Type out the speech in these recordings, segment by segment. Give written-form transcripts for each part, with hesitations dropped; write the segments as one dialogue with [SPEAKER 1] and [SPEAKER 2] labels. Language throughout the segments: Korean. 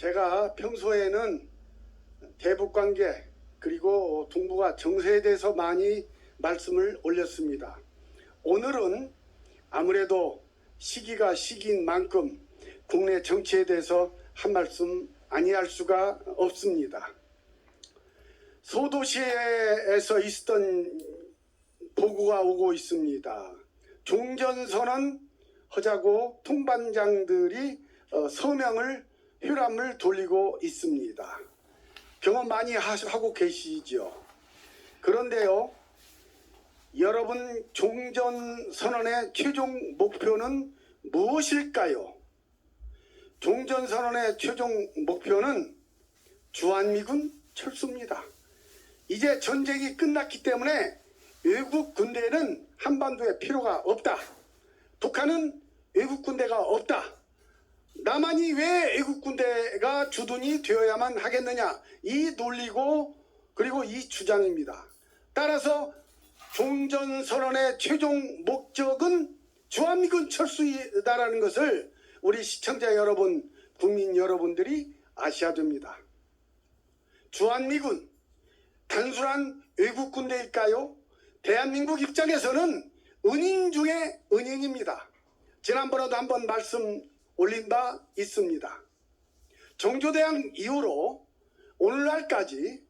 [SPEAKER 1] 제가 평소에는 대북관계 그리고 동북아 정세에 대해서 많이 말씀을 올렸습니다. 오늘은 아무래도 시기가 시기인 만큼 국내 정치에 대해서 한 말씀 아니할 수가 없습니다. 소도시에서 있었던 보고가 오고 있습니다. 종전선언 하자고 통반장들이 서명을 휘람을 돌리고 있습니다. 경험 많이 하고 계시죠. 그런데요, 여러분, 종전선언의 최종 목표는 무엇일까요? 종전선언의 최종 목표는 주한미군 철수입니다. 이제 전쟁이 끝났기 때문에 외국 군대는 한반도에 필요가 없다. 북한은 외국 군대가 없다. 남한이 왜 외국 군대가 주둔이 되어야만 하겠느냐, 이 논리고 그리고 이 주장입니다. 따라서 종전선언의 최종 목적은 주한미군 철수이다라는 것을 우리 시청자 여러분, 국민 여러분들이 아셔야 됩니다. 주한미군, 단순한 외국 군대일까요? 대한민국 입장에서는 은인 중에 은인입니다. 지난번에도 한번 말씀 올린 바 있습니다. 정조대왕 이후로 오늘날까지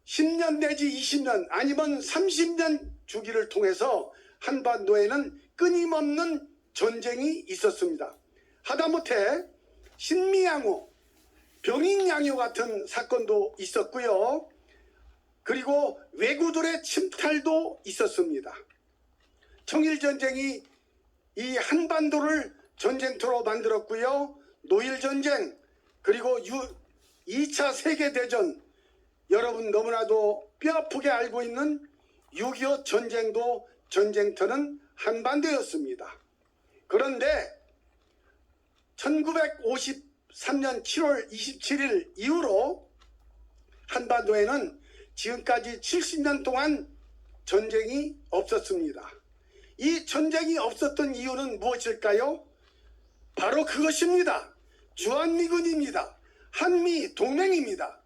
[SPEAKER 1] 10년 내지 20년 아니면 30년 주기를 통해서 한반도에는 끊임없는 전쟁이 있었습니다. 하다못해 신미양호, 병인양요 같은 사건도 있었고요. 그리고 왜구들의 침탈도 있었습니다. 청일전쟁이 이 한반도를 전쟁터로 만들었고요. 노일전쟁, 그리고 2차 세계대전, 여러분 너무나도 뼈아프게 알고 있는 6.25 전쟁도 전쟁터는 한반도였습니다. 그런데 1953년 7월 27일 이후로 한반도에는 지금까지 70년 동안 전쟁이 없었습니다. 이 전쟁이 없었던 이유는 무엇일까요? 바로 그것입니다. 주한미군입니다. 한미동맹입니다.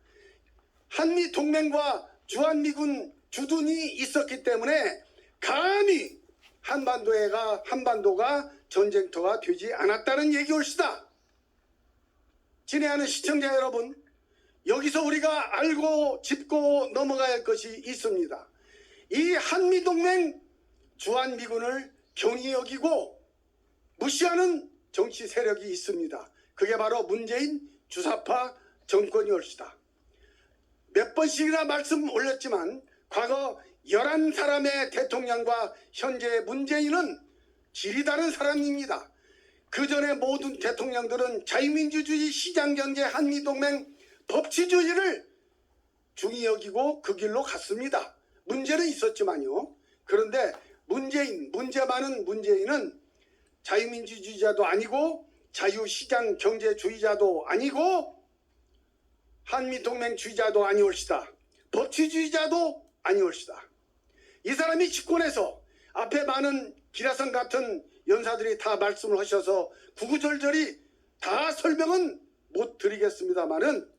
[SPEAKER 1] 한미동맹과 주한미군 주둔이 있었기 때문에 감히 한반도가 전쟁터가 되지 않았다는 얘기올시다. 친애하는 시청자 여러분, 여기서 우리가 알고 짚고 넘어가야 할 것이 있습니다. 이 한미동맹 주한미군을 경히 여기고 무시하는 정치 세력이 있습니다. 그게 바로 문재인 주사파 정권이 올시다. 몇 번씩이나 말씀 올렸지만 과거 11사람의 대통령과 현재 문재인은 질이 다른 사람입니다. 그 전에 모든 대통령들은 자유민주주의, 시장경제, 한미동맹, 법치주의를 중히 여기고 그 길로 갔습니다. 문제는 있었지만요. 그런데 문제 많은 문재인은 자유민주주의자도 아니고 자유시장 경제주의자도 아니고 한미동맹주의자도 아니올시다. 법치주의자도 아니올시다. 이 사람이 집권해서 앞에 많은 기라성 같은 연사들이 다 말씀을 하셔서 구구절절히 다 설명은 못 드리겠습니다만은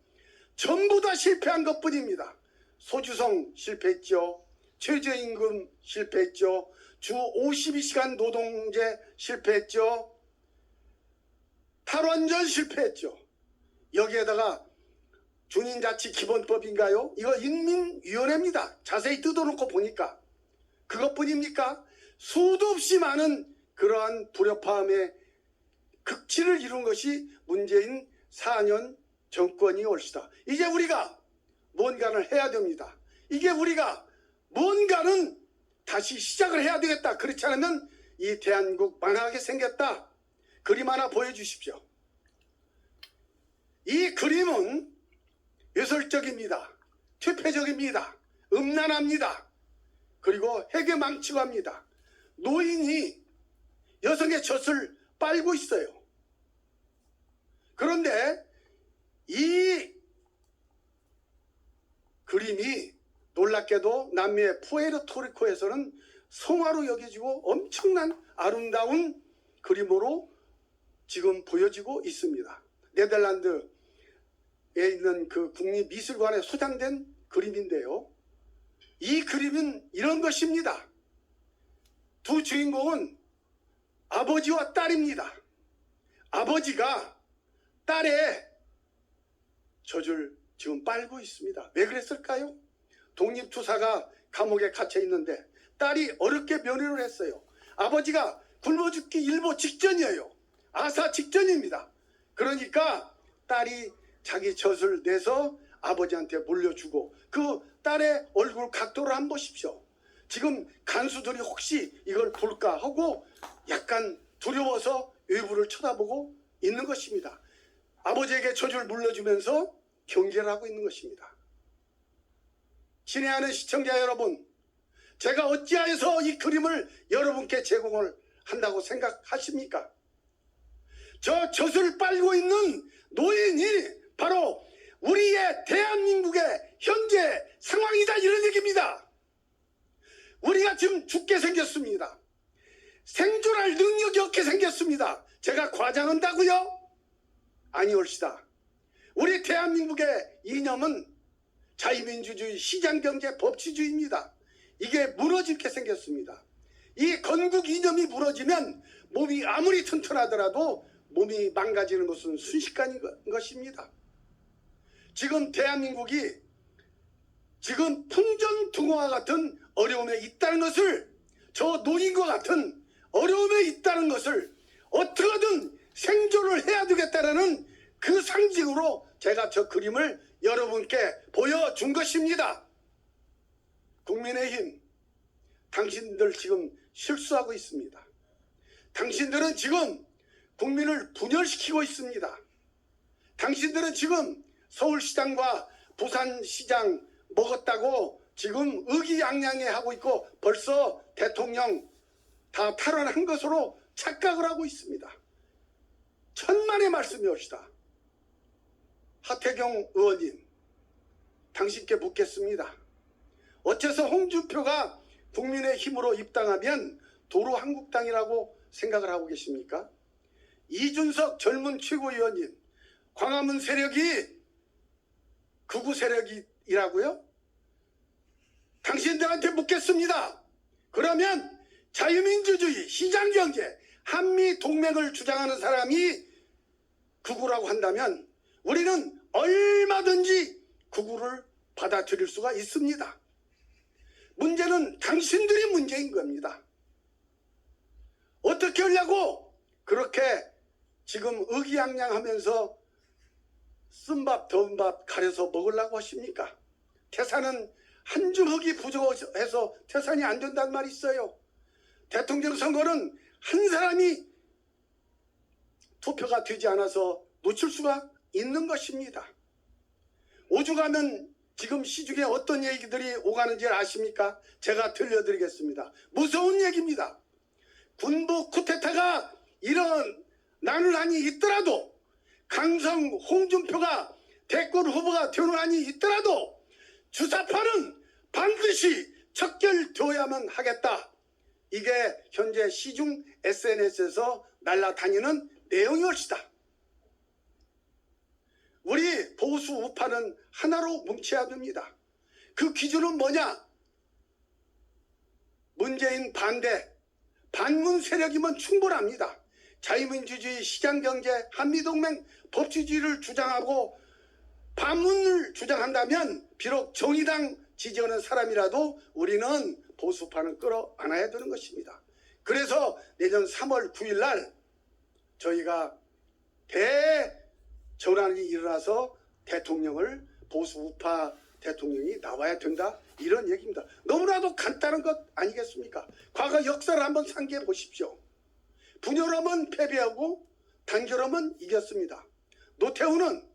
[SPEAKER 1] 전부 다 실패한 것뿐입니다. 소주성 실패했죠. 최저임금 실패했죠. 주 52시간 노동제 실패했죠. 탈원전 실패했죠. 여기에다가 준인자치기본법인가요? 이거 인민위원회입니다. 자세히 뜯어놓고 보니까. 그것뿐입니까? 수도 없이 많은 그러한 불협화음의 극치를 이룬 것이 문재인 4년 정권이 올시다. 이제 우리가 뭔가를 해야 됩니다. 이게 우리가 뭔가는 다시 시작을 해야 되겠다. 그렇지 않으면 이 대한민국 망하게 생겼다. 그림 하나 보여주십시오. 이 그림은 외설적입니다. 퇴폐적입니다. 음란합니다. 그리고 해괴망치고 합니다. 노인이 여성의 젖을 빨고 있어요. 그런데 이 그림이 놀랍게도 남미의 푸에르토리코에서는 성화로 여겨지고 엄청난 아름다운 그림으로 지금 보여지고 있습니다. 네덜란드 있는 그 국립미술관에 소장된 그림인데요. 이 그림은 이런 것입니다. 두 주인공은 아버지와 딸입니다. 아버지가 딸의 젖을 지금 빨고 있습니다. 왜 그랬을까요? 독립투사가 감옥에 갇혀 있는데 딸이 어렵게 면회를 했어요. 아버지가 굶어 죽기 일보 직전이에요. 아사 직전입니다. 그러니까 딸이 자기 젖을 내서 아버지한테 물려주고 그 딸의 얼굴 각도를 한번 보십시오. 지금 간수들이 혹시 이걸 볼까 하고 약간 두려워서 외부를 쳐다보고 있는 것입니다. 아버지에게 젖을 물려주면서 경계를 하고 있는 것입니다. 친애하는 시청자 여러분, 제가 어찌하여서 이 그림을 여러분께 제공을 한다고 생각하십니까? 저 젖을 빨고 있는 노인이 바로 우리의 대한민국의 현재 상황이다, 이런 얘기입니다. 우리가 지금 죽게 생겼습니다. 생존할 능력이 없게 생겼습니다. 제가 과장한다고요? 아니올시다. 우리 대한민국의 이념은 자유민주주의, 시장경제, 법치주의입니다. 이게 무너지게 생겼습니다. 이 건국 이념이 무너지면 몸이 아무리 튼튼하더라도 몸이 망가지는 것은 순식간인 것입니다. 지금 대한민국이 지금 풍전등화와 같은 어려움에 있다는 것을, 저 노인과 같은 어려움에 있다는 것을 어떻게든 생존을 해야 되겠다는 그 상징으로 제가 저 그림을 여러분께 보여준 것입니다. 국민의힘, 당신들 지금 실수하고 있습니다. 당신들은 지금 국민을 분열시키고 있습니다. 당신들은 지금 서울시장과 부산시장 먹었다고 지금 의기양양해 하고 있고 벌써 대통령 다 탈환한 것으로 착각을 하고 있습니다. 천만의 말씀이옵시다. 하태경 의원님, 당신께 묻겠습니다. 어째서 홍준표가 국민의힘으로 입당하면 도로 한국당이라고 생각을 하고 계십니까? 이준석 젊은 최고위원님, 광화문 세력이 극우 세력이라고요? 당신들한테 묻겠습니다. 그러면 자유민주주의, 시장경제, 한미동맹을 주장하는 사람이 극우라고 한다면 우리는 얼마든지 극우를 받아들일 수가 있습니다. 문제는 당신들이 문제인 겁니다. 어떻게 하려고 그렇게 지금 의기양양하면서 쓴밥 더운밥 가려서 먹으려고 하십니까? 태산은 한 주먹이 부족해서 태산이 안 된다는 말이 있어요. 대통령 선거는 한 사람이 투표가 되지 않아서 놓칠 수가 있는 것입니다. 오죽하면 지금 시중에 어떤 얘기들이 오가는지 아십니까? 제가 들려드리겠습니다. 무서운 얘기입니다. 군부 쿠데타가 일어나는 한이 있더라도, 강성 홍준표가 대권 후보가 되는 한이 있더라도 주사파는 반드시 척결되어야만 하겠다. 이게 현재 시중 SNS에서 날아다니는 내용이었다. 우리 보수 우파는 하나로 뭉쳐야 됩니다. 그 기준은 뭐냐? 문재인 반대, 반문 세력이면 충분합니다. 자유민주주의, 시장경제, 한미동맹, 법치주의를 주장하고 반문을 주장한다면 비록 정의당 지지하는 사람이라도 우리는 보수파는 끌어안아야 되는 것입니다. 그래서 내년 3월 9일 날 저희가 대전환이 일어나서 대통령을, 보수 우파 대통령이 나와야 된다, 이런 얘기입니다. 너무나도 간단한 것 아니겠습니까? 과거 역사를 한번 상기해 보십시오. 분열하면 패배하고 단결하면 이겼습니다. 노태우는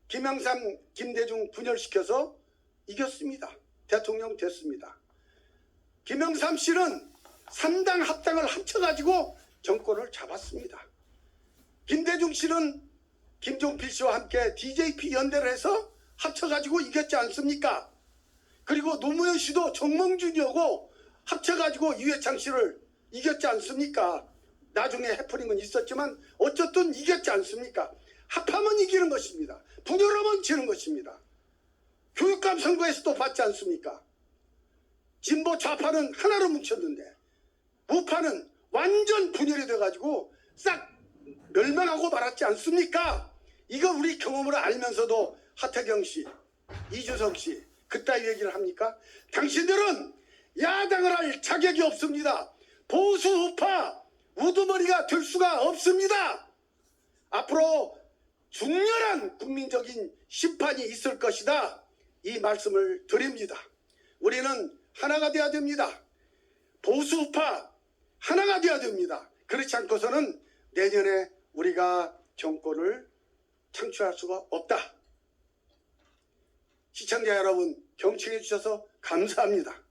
[SPEAKER 1] 김영삼, 김대중 분열시켜서 이겼습니다. 대통령 됐습니다. 김영삼 씨는 3당 합당을 합쳐가지고 정권을 잡았습니다. 김대중 씨는 김종필 씨와 함께 DJP 연대를 해서 합쳐가지고 이겼지 않습니까? 그리고 노무현 씨도 정몽준이하고 합쳐가지고 이회창 씨를 이겼지 않습니까? 나중에 해프닝은 있었지만 어쨌든 이겼지 않습니까? 합하면 이기는 것입니다. 분열하면 지는 것입니다. 교육감 선거에서도 봤지 않습니까? 진보 좌파는 하나로 뭉쳤는데 우파는 완전 분열이 돼가지고 싹 멸망하고 말았지 않습니까? 이거 우리 경험으로 알면서도 하태경 씨, 이주석 씨 그따위 얘기를 합니까? 당신들은 야당을 할 자격이 없습니다. 보수 우파 우두머리가 될 수가 없습니다. 앞으로 중렬한 국민적인 심판이 있을 것이다. 이 말씀을 드립니다. 우리는 하나가 돼야 됩니다. 보수 우파 하나가 돼야 됩니다. 그렇지 않고서는 내년에 우리가 정권을 창출할 수가 없다. 시청자 여러분 경청해 주셔서 감사합니다.